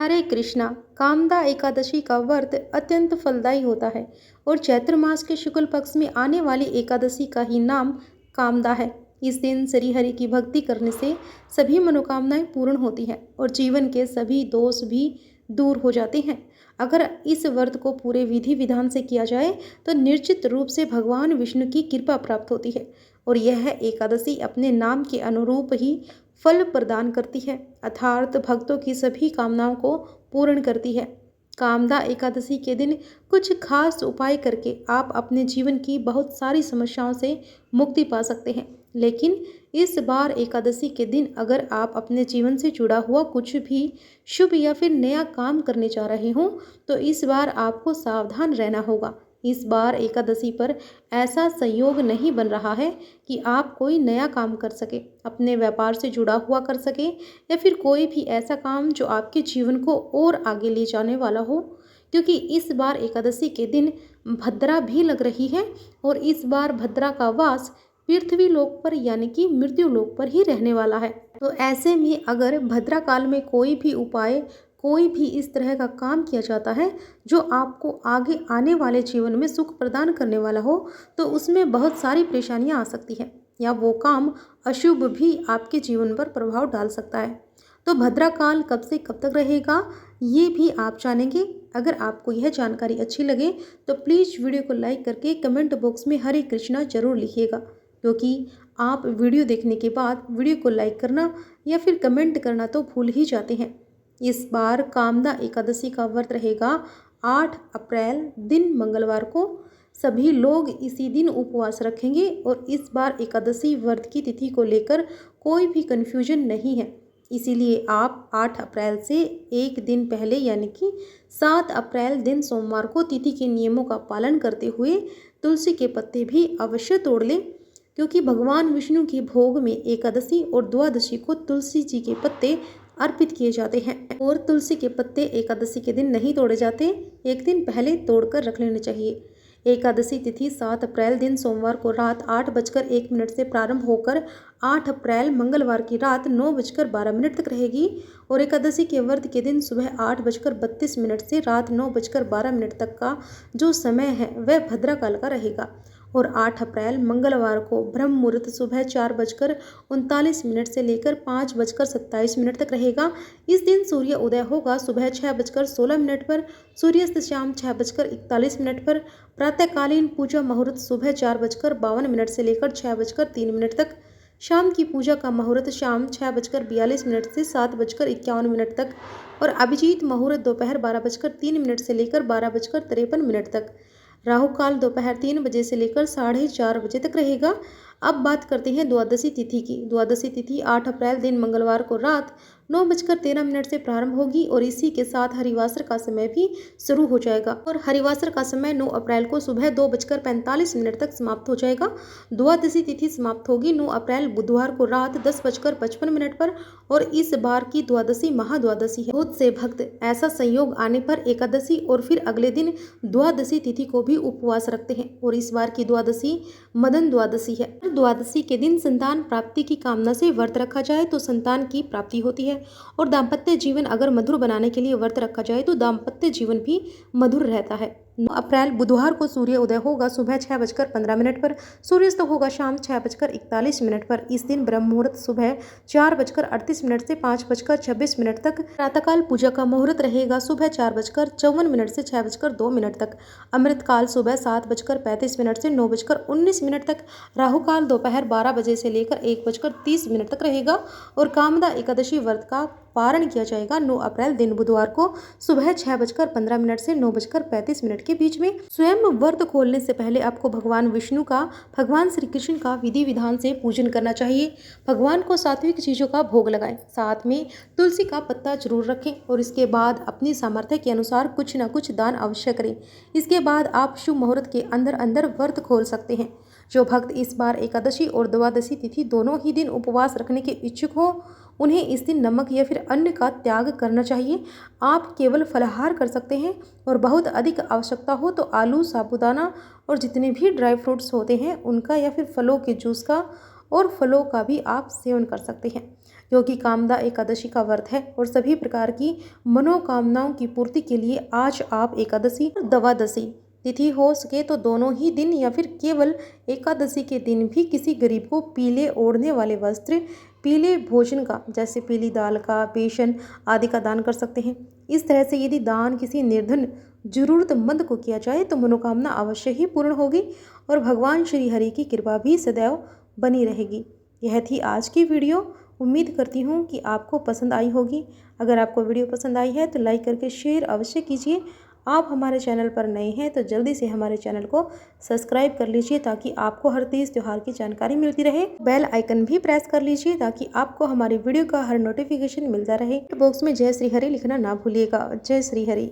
हरे कृष्णा। कामदा एकादशी का व्रत अत्यंत फलदायी होता है और चैत्र मास के शुक्ल पक्ष में आने वाली एकादशी का ही नाम कामदा है। इस दिन श्री हरि की भक्ति करने से सभी मनोकामनाएं पूर्ण होती हैं और जीवन के सभी दोष भी दूर हो जाते हैं। अगर इस व्रत को पूरे विधि विधान से किया जाए तो निश्चित रूप से भगवान विष्णु की कृपा प्राप्त होती है और यह एकादशी अपने नाम के अनुरूप ही फल प्रदान करती है, अर्थात भक्तों की सभी कामनाओं को पूर्ण करती है। कामदा एकादशी के दिन कुछ खास उपाय करके आप अपने जीवन की बहुत सारी समस्याओं से मुक्ति पा सकते हैं। लेकिन इस बार एकादशी के दिन अगर आप अपने जीवन से जुड़ा हुआ कुछ भी शुभ या फिर नया काम करने जा रहे हो तो इस बार आपको सावधान रहना होगा। इस बार एकादशी पर ऐसा संयोग नहीं बन रहा है कि आप कोई नया काम कर सके, अपने व्यापार से जुड़ा हुआ कर सके या फिर कोई भी ऐसा काम जो आपके जीवन को और आगे ले जाने वाला हो, क्योंकि इस बार एकादशी के दिन भद्रा भी लग रही है और इस बार भद्रा का वास पृथ्वी लोक पर यानी कि मृत्यु लोक पर ही रहने वाला है। तो ऐसे में अगर भद्रा काल में कोई भी उपाय, कोई भी इस तरह का काम किया जाता है जो आपको आगे आने वाले जीवन में सुख प्रदान करने वाला हो तो उसमें बहुत सारी परेशानियां आ सकती हैं या वो काम अशुभ भी आपके जीवन पर प्रभाव डाल सकता है। तो भद्रा काल कब से कब तक रहेगा ये भी आप जानेंगे। अगर आपको यह जानकारी अच्छी लगे तो प्लीज़ वीडियो को लाइक करके कमेंट बॉक्स में हरे कृष्णा जरूर लिखिएगा, क्योंकि आप वीडियो देखने के बाद वीडियो को लाइक करना या फिर कमेंट करना तो भूल ही जाते हैं। इस बार कामदा एकादशी का व्रत रहेगा 8 अप्रैल दिन मंगलवार को। सभी लोग इसी दिन उपवास रखेंगे और इस बार एकादशी व्रत की तिथि को लेकर कोई भी कन्फ्यूजन नहीं है। इसीलिए आप 8 अप्रैल से एक दिन पहले यानी कि 7 अप्रैल दिन सोमवार को तिथि के नियमों का पालन करते हुए तुलसी के पत्ते भी अवश्य तोड़ लें, क्योंकि भगवान विष्णु के भोग में एकादशी और द्वादशी को तुलसी जी के पत्ते अर्पित किए जाते हैं और तुलसी के पत्ते एकादशी के दिन नहीं तोड़े जाते, एक दिन पहले तोड़कर रख लेने चाहिए। एकादशी तिथि 7 अप्रैल दिन सोमवार को रात 8:01 से प्रारंभ होकर 8 अप्रैल मंगलवार की रात 9:12 तक रहेगी और एकादशी के व्रत के दिन सुबह 8:32 से रात 9:12 तक का जो समय है वह भद्राकाल का रहेगा और 8 अप्रैल मंगलवार को ब्रह्म मुहूर्त सुबह 4:39 से लेकर 5:27 तक रहेगा। इस दिन सूर्य उदय होगा सुबह 6:16 पर, सूर्यास्त शाम 6:41 पर। प्रातःकालीन पूजा मुहूर्त सुबह 4:52 से लेकर 6:03 तक। शाम की पूजा का मुहूर्त शाम 6:42 से 7:51 तक और अभिजीत मुहूर्त दोपहर 12:03 से लेकर 12:53 तक। राहु काल दोपहर 3 बजे से लेकर 4:30 बजे तक रहेगा। अब बात करते हैं द्वादशी तिथि की। द्वादशी तिथि 8 अप्रैल दिन मंगलवार को रात 9:13 से प्रारंभ होगी और इसी के साथ हरिवासर का समय भी शुरू हो जाएगा और हरिवासर का समय 9 अप्रैल को सुबह 2:45 तक समाप्त हो जाएगा। द्वादशी तिथि समाप्त होगी 9 अप्रैल बुधवार को रात 10:55 पर और इस बार की द्वादशी महाद्वादशी है। बहुत से भक्त ऐसा संयोग आने पर एकादशी और फिर अगले दिन द्वादशी तिथि को भी उपवास रखते हैं और इस बार की द्वादशी मदन द्वादशी है। द्वादशी के दिन संतान प्राप्ति की कामना से व्रत रखा जाए तो संतान की प्राप्ति होती है और दाम्पत्य जीवन अगर मधुर बनाने के लिए व्रत रखा जाए तो दाम्पत्य जीवन भी मधुर रहता है। 9 अप्रैल बुधवार को सूर्य उदय होगा सुबह 6:15 पर, सूर्यास्त होगा शाम 6:41 पर। इस दिन ब्रह्म मुहूर्त सुबह 4:38 से 5:26 तक। प्रातःकाल पूजा का मुहूर्त रहेगा सुबह 4:54 से 6:02 तक। अमृतकाल सुबह 7:35 से 9:19 तक। राहु काल दोपहर 12 बजे से लेकर 1:30 तक रहेगा और कामदा एकादशी व्रत का पारण किया जाएगा 9 अप्रैल दिन बुधवार को सुबह 6:15 से 9:35 के बीच में। स्वयं व्रत खोलने से पहले आपको भगवान विष्णु का, भगवान श्री कृष्ण का विधि विधान से पूजन करना चाहिए। भगवान को सात्विक चीज़ों का भोग लगाएं, साथ में तुलसी का पत्ता जरूर रखें और इसके बाद अपनी सामर्थ्य के अनुसार कुछ न कुछ दान अवश्य करें। इसके बाद आप शुभ मुहूर्त के अंदर अंदर व्रत खोल सकते हैं। जो भक्त इस बार एकादशी और द्वादशी तिथि दोनों ही दिन उपवास रखने के इच्छुक हो उन्हें इस दिन नमक या फिर अन्न का त्याग करना चाहिए। आप केवल फलाहार कर सकते हैं और बहुत अधिक आवश्यकता हो तो आलू, साबूदाना और जितने भी ड्राई फ्रूट्स होते हैं उनका या फिर फलों के जूस का और फलों का भी आप सेवन कर सकते हैं। क्योंकि कामदा एकादशी का व्रत है और सभी प्रकार की मनोकामनाओं की पूर्ति के लिए आज आप एकादशी द्वादशी तिथि हो सके तो दोनों ही दिन या फिर केवल एकादशी के दिन भी किसी गरीब को पीले ओढ़ने वाले वस्त्र, पीले भोजन का जैसे पीली दाल का, बेसन आदि का दान कर सकते हैं। इस तरह से यदि दान किसी निर्धन जरूरतमंद को किया जाए तो मनोकामना अवश्य ही पूर्ण होगी और भगवान श्री हरि की कृपा भी सदैव बनी रहेगी। यह थी आज की वीडियो। उम्मीद करती हूँ कि आपको पसंद आई होगी। अगर आपको वीडियो पसंद आई है तो लाइक करके शेयर अवश्य कीजिए। आप हमारे चैनल पर नए हैं तो जल्दी से हमारे चैनल को सब्सक्राइब कर लीजिए ताकि आपको हर तीज त्यौहार की जानकारी मिलती रहे। बेल आइकन भी प्रेस कर लीजिए ताकि आपको हमारी वीडियो का हर नोटिफिकेशन मिलता रहे। बॉक्स में जय श्री हरि लिखना ना भूलिएगा। जय श्री हरि।